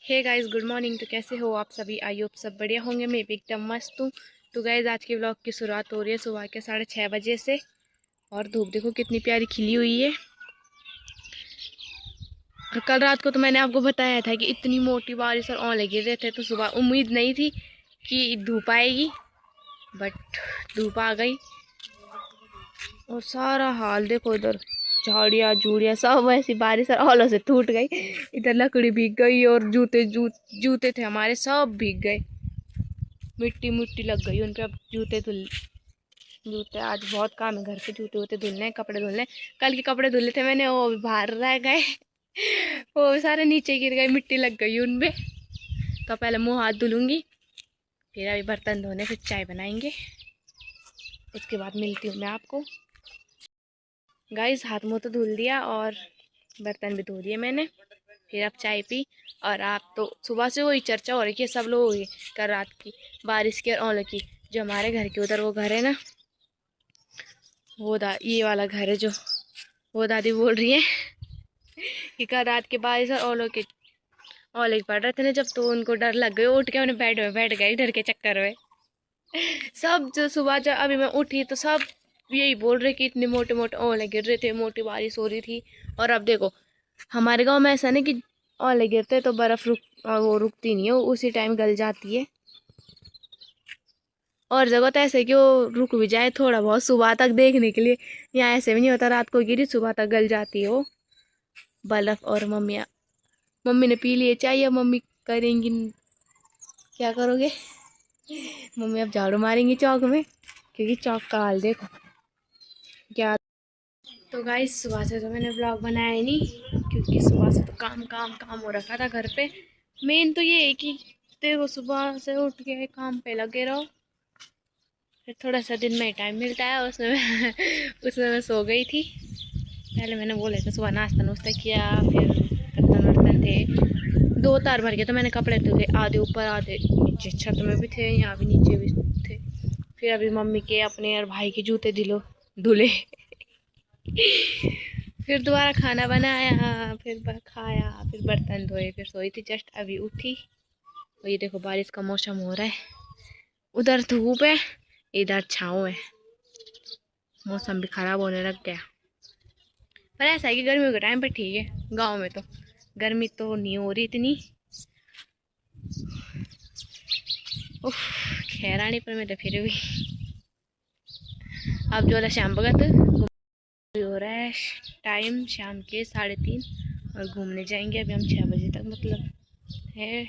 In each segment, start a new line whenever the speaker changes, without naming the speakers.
Hey guys, good morning. तो कैसे हो आप सभी? आई होप सब बढ़िया होंगे। मैं भी एकदम मस्त हूँ। तो गाइस, आज के व्लॉग की शुरुआत हो रही है सुबह के 6:30 बजे से। और धूप देखो कितनी प्यारी खिली हुई है। और कल रात को तो मैंने आपको बताया था कि इतनी मोटी बारिश और ओले गिर रहे थे, तो सुबह उम्मीद नहीं थी कि धूप आएगी, बट धूप आ गई। और सारा हाल देखो, इधर झाड़ियाँ झूड़ियाँ सब ऐसी बारिश और ओलों से टूट गई। इधर लकड़ी भीग गई और जूते थे हमारे, सब भीग गए। मिट्टी मिट्टी लग गई उन पे। अब जूते आज बहुत काम है, घर के जूते वूते धुलने, कपड़े धुलने। कल के कपड़े धुले थे मैंने, वो भी बाहर रह गए। वो भी सारे नीचे गिर गए, मिट्टी लग गई उनपे। तो पहले मुंह हाथ धुलूंगी, फिर अभी बर्तन धोने, फिर चाय बनाएंगे। उसके बाद मिलती हूँ मैं आपको। गाइस, हाथ मुँह तो धुल दिया और बर्तन भी धो दिए मैंने। फिर अब चाय पी। और आप तो सुबह से वही चर्चा हो रही है सब लोगों की, कल रात की बारिश की और ओलों की। जो हमारे घर के उधर वो घर है ना, वो ये वाला घर है जो, वो दादी बोल रही है कि कल रात के बारिश और ओले पड़ रहे थे ना जब, तो उनको डर लग गई। उठ के अपने बेड में बैठ गई डर के चक्कर में। सब जो सुबह जब अभी मैं उठी तो सब यही बोल रहे कि इतने मोटे मोटे ओले गिर रहे थे, मोटी बारिश हो रही थी। और अब देखो, हमारे गांव में ऐसा नहीं कि ओले गिरते तो बर्फ वो रुकती नहीं है, वो उसी टाइम गल जाती है। और जगह तो ऐसे कि वो रुक भी जाए थोड़ा बहुत सुबह तक देखने के लिए। यहाँ ऐसे भी नहीं होता, रात को गिरी सुबह तक गल जाती है वो बर्फ। और मम्मी ने पी लिए चाय। अब मम्मी करेंगी, क्या करोगे? मम्मी अब झाड़ू मारेंगी चौक में, क्योंकि चौक का हाल देखो क्या। तो गाइस, सुबह से तो मैंने ब्लॉग बनाया ही नहीं, क्योंकि सुबह से तो काम काम काम हो रखा था घर पे। मेन तो ये है कि देखो, सुबह से उठ के काम पे लगे रहो, फिर थोड़ा सा दिन में टाइम मिलता है, उसमें उसमें मैं सो गई थी। पहले मैंने बोले थे सुबह नाश्ता नुश्ता किया, फिर बर्तन वर्तन थे, 2 तार भर के तो मैंने कपड़े धुले, आधे ऊपर आधे नीचे, छत में भी थे, यहाँ भी नीचे भी थे। फिर अभी मम्मी के अपने और भाई के जूते धुले। फिर दोबारा खाना बनाया, फिर खाया, फिर बर्तन धोए, फिर सोई थी, जस्ट अभी उठी। और ये देखो बारिश का मौसम हो रहा है, उधर धूप है इधर छाँव है। मौसम भी खराब होने लग गया। पर ऐसा है कि गर्मियों के टाइम पे ठीक है, गांव में तो गर्मी तो नहीं हो रही इतनी। उफ, खैरानी पर में तो फिर भी अब जो है शाम भगत हो रहा है, टाइम शाम के 3:30। और घूमने जाएंगे अभी हम 6 बजे तक, मतलब है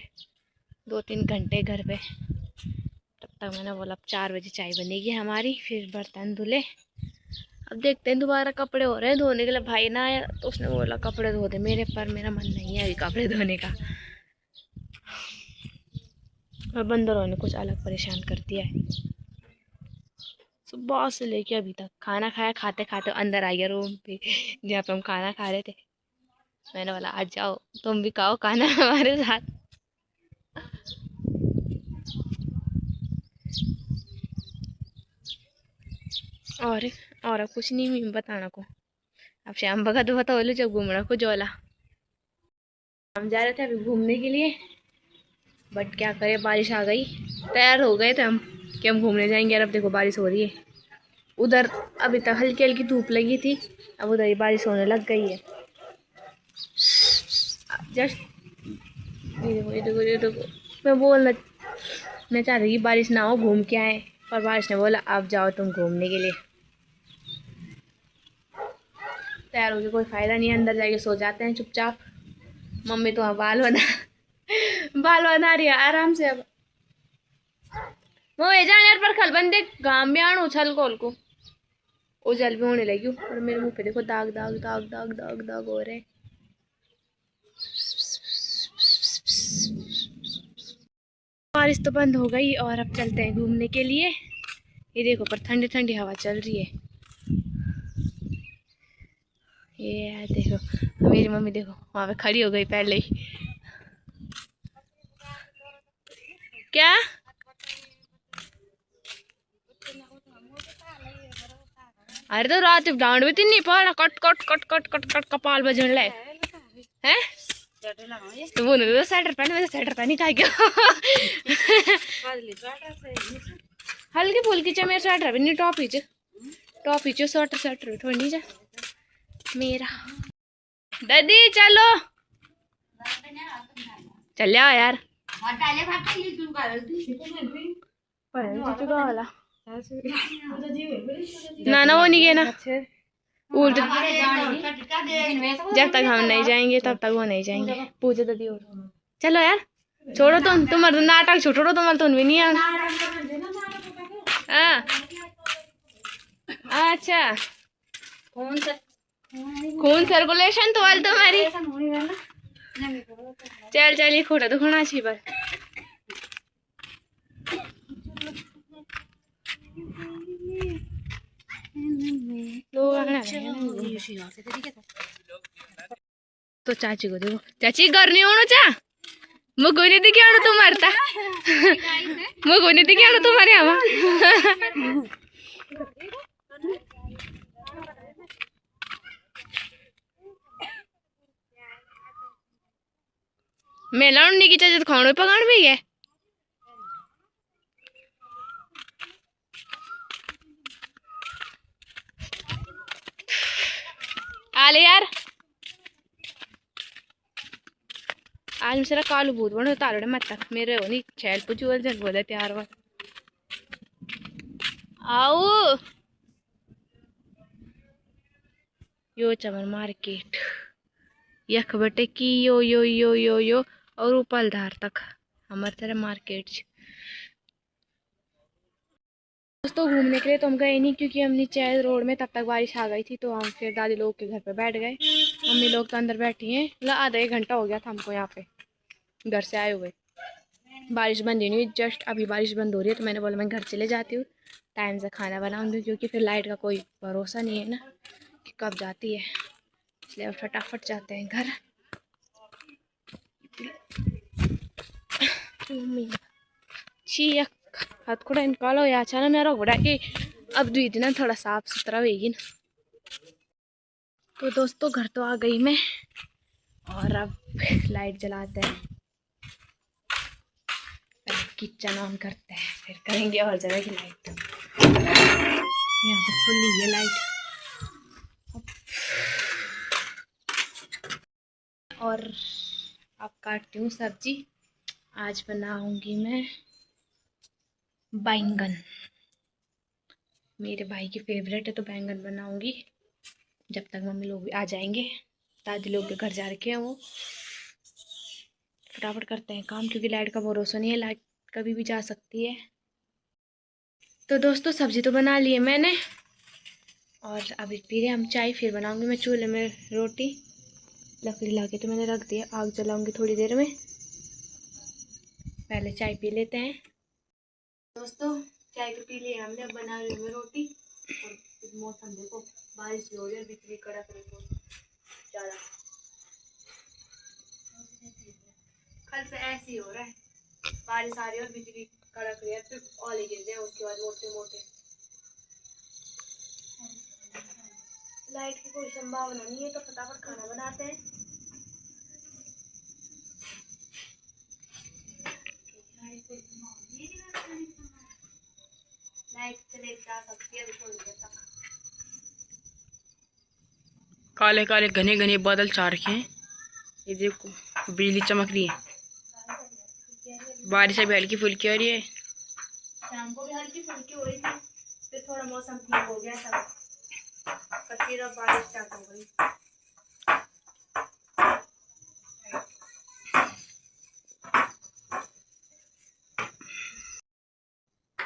2-3 घंटे घर पे। तब तक मैंने बोला अब 4 बजे चाय बनेगी हमारी, फिर बर्तन धुले। अब देखते हैं, दोबारा कपड़े हो रहे हैं धोने के लिए। भाई ना आया तो उसने बोला कपड़े धो दे मेरे, पर मेरा मन नहीं है अभी कपड़े धोने का। और बंदरों ने कुछ अलग परेशान कर दिया है। सुबह से लेके अभी तक खाना खाया, खाते खाते अंदर आ गया रूम पे जहाँ पे हम खाना खा रहे थे। मैंने बोला आ जाओ तुम भी खाओ खाना हमारे साथ। और और अब कुछ नहीं मैं बताना को। अब शाम भगत बताओ लो जब घूमना को जोला। हम जा रहे थे अभी घूमने के लिए, बट क्या करें बारिश आ गई। तैयार हो गए थे हम कि हम घूमने जाएंगे, और अब देखो बारिश हो रही है। उधर अभी तक हल्की हल्की धूप लगी थी, अब उधर ही बारिश होने लग गई है। जस्ट ये देखो, मैं बोलना मैं चाह रही बारिश ना हो, घूम के आए, पर बारिश ने बोला अब जाओ तुम घूमने के लिए। तैयार होके कोई फायदा नहीं है, अंदर जाके सो जाते हैं चुपचाप। मम्मी तो बाल बना रही है आराम से। अब वो जाने पर खल बंदे गांव में आणू छल कोल को उजल भी होने लगी। और मेरे मुंह पे देखो दाग दाग दाग दाग दाग दाग हो रहे। बारिश तो बंद हो गई और अब चलते हैं घूमने के लिए। ये देखो पर ठंडी ठंडी हवा चल रही है। ये देखो मेरी मम्मी देखो वहां पे खड़ी हो गई पहले ही। क्या अरे तो रात डांड भी तीन नहीं पड़ा, cut cut cut cut cut cut कपाल बजन ले हैं। तुम उन्होंने तो स्वेटर पहने, वैसे स्वेटर पहनी का क्या हल्की फुल्की च मेरा स्वेटर भी नहीं टॉपी च स्वेटर भी थोड़ी नहीं जा मेरा। दादी चलो चल जाओ यार ना ना वो नहीं है ना उल्ट जब तक हम नहीं जाएंगे तब तक वो नहीं जाएंगे। पूछो दादी और चलो यार छोड़ो तुम्हारा नाटक छोड़ो तुम्हारा तुम भी नहीं आ। अच्छा खून सर्कुलेशन तो वाल तुम्हारी चल चल ये खोटा तो होना चाहिए बस। तो चाची को देखो चाची घर नहीं होना चा मुझको नहीं दिखे आना तुम मरता मुझको नहीं दिखे आना तुम्हारे यहाँ मेला उन्नी की चाची खाने पकाने भी है। आले यार आज मेरा कालू भूत बनो तारड़े मत तक मेरे हो नहीं छैल पुचू जग बोले तैयार हुआ आओ यो चमन मार्केट यख बटे की यो और ऊपर धार तक हमारे तरह मार्केट। दोस्तों घूमने के लिए तो हम गए नहीं क्योंकि हम नीचे रोड में तब तक बारिश आ गई थी तो हम फिर दादी लोग के घर पे बैठ गए। मम्मी लोग तो अंदर बैठी हैं मतलब आधा एक घंटा हो गया था हमको यहाँ पे घर से आए हुए। बारिश बंद ही नहीं हुई जस्ट अभी बारिश बंद हो रही है तो मैंने बोला मैं घर चले जाती हूँ टाइम से खाना बनाऊंगी क्योंकि फिर लाइट का कोई भरोसा नहीं है ना कि कब जाती है इसलिए फटाफट जाते हैं घर। हाथ खुड़ा निकालो या ना मेरा घोड़ा कि अब दुई दिन थोड़ा साफ सुथरा होगी ना। तो दोस्तों घर तो आ गई मैं और अब लाइट जलाते हैं किचन ऑन करते हैं फिर करेंगे और जगह की लाइट। यहाँ पे खुली है लाइट और अब काटती हूँ सब्जी। आज बनाऊंगी मैं बैंगन मेरे भाई की फेवरेट है तो बैंगन बनाऊंगी जब तक मम्मी लोग भी आ जाएंगे। दादी लोग के घर जा रखे हैं वो फटाफट करते हैं काम क्योंकि लाइट का भरोसा नहीं है लाइट कभी भी जा सकती है। तो दोस्तों सब्जी तो बना ली है मैंने और अभी पी रहे हम चाय फिर बनाऊंगी मैं चूल्हे में रोटी लकड़ी ला के तो मैंने रख दिया आग जलाऊंगी थोड़ी देर में। पहले चाय पी लेते हैं। दोस्तों चाय तो पी लिया हमने अब बना रही हूँ रोटी और मौसम देखो बारिश भी हो रही है बिजली कड़क रही बहुत ज़्यादा कल से ऐसे ही हो रहा है बारिश आ रही है और बिजली कड़क रही है फिर ओले गिर रहे उसके बाद मोटे मोटे लाइट की कोई संभावना नहीं है तो फटाफट खाना बनाते हैं।
काले काले घने घने बादल छा रखे हैं ये देखो बिजली चमक रही है बारिश अभी हल्की फुल्की हो रही है।
शाम को भी हल्की फुल्की हो रही थी फिर थोड़ा मौसम ठीक हो गया था फिर अब बारिश स्टार्ट हो गई।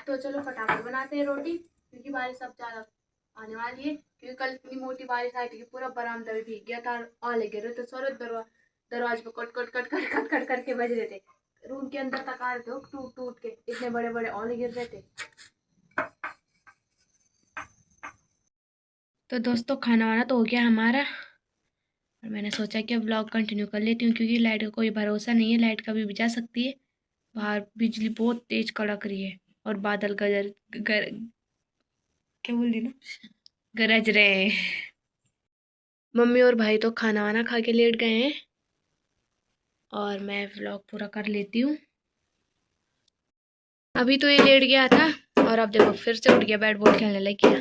तो चलो फटाफट बनाते हैं रोटी क्योंकि बारिश अब ज्यादा आने वाली है क्योंकि कल इतनी मोटी बारिश आई थी कि पूरा बरामदा भी भीग गया था ओले गिर रहे थे सारे दरवाजे पे cut cut cut cut cut cut करके बज रहे थे रूम के अंदर तक आ रहे थे टूट टूट के इतने बड़े बड़े ओले गिर रहे थे। तो दोस्तों खाना वाना तो हो गया हमारा और मैंने सोचा कि अब ब्लॉग कंटिन्यू कर लेती हूँ क्योंकि लाइट का कोई भरोसा नहीं है लाइट कभी भी जा सकती है। बाहर बिजली बहुत तेज कड़क रही है और बादल क्या बोल रही ना गरज रहे। मम्मी और भाई तो खाना वाना खा के लेट गए हैं और मैं व्लॉग पूरा कर लेती हूँ। अभी तो ये लेट गया था और अब देखो फिर से उठ गया, बैट बॉल खेलने लग गया।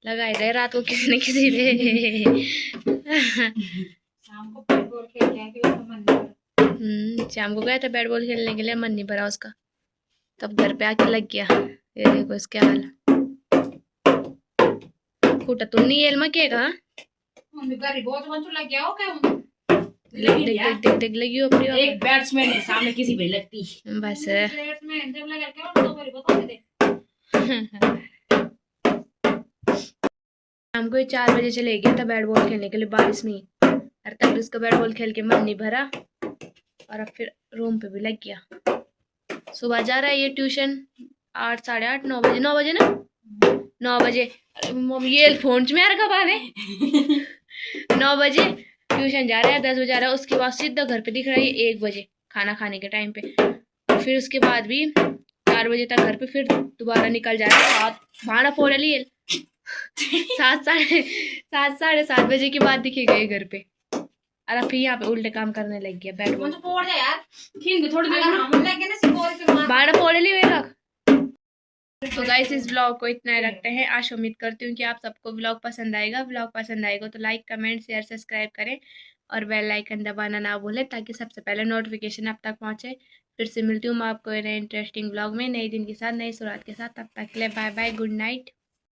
लगाए रहे रात को किसी न किसी पे।
शाम को बैट बॉल खेल के आके उसका मन नहीं भरा।
शाम को गया था बैट बॉल खेलने के लिए, मन नहीं भरा उसका, तब घर पे आके लग गया। ये देखो इसके हाल। खूटा तुम नहीं एल मकेगा।
मम्मी गरीब बहुत मंचू लग गया हो क्या
देख लगी हो अपनी
एक बैट्समैन के सामने किसी भी लगती
बस।
बैट्समैन जब लगा के तो गरीब बता दे।
शाम को 4 बजे चले गया था बैट बॉल खेलने के लिए बारिश में, और तब उसका बैट बॉल खेल के मन नहीं भरा और अब फिर रूम पे भी लग गया। सुबह जा रहा है ये ट्यूशन 8 साढ़े 8 9 बजे, 9 बजे ना 9 बजे। मम्मी ये फोन च मेरे कब आने। 9 बजे ट्यूशन जा रहा है, 10 बजे आ रहा है, उसके बाद सीधा घर पे दिख रहा है 1 बजे खाना खाने के टाइम पे। फिर उसके बाद भी 4 बजे तक घर पे, फिर दोबारा निकल जा रहा है 7 भाड़ा फोड़ लिए 7 साढ़े 7 बजे के बाद दिखेगा ये घर पे। और अब फिर यहाँ पे उल्टे काम करने लग गया बैट बॉल। भाड़ा फोड़ लिएगा। तो गाइस इस ब्लॉग को इतना ही रखते हैं। आशा उम्मीद करती हूँ कि आप सबको ब्लॉग पसंद आएगा। ब्लॉग पसंद आएगा तो लाइक कमेंट शेयर सब्सक्राइब करें और बेल आइकन दबाना ना भूलें ताकि सबसे पहले नोटिफिकेशन आप तक पहुँचे। फिर से मिलती हूँ मैं आपको नए इंटरेस्टिंग ब्लॉग में नए दिन के साथ नई शुरुआत के साथ। तब तक के लिए बाय बाय, गुड नाइट।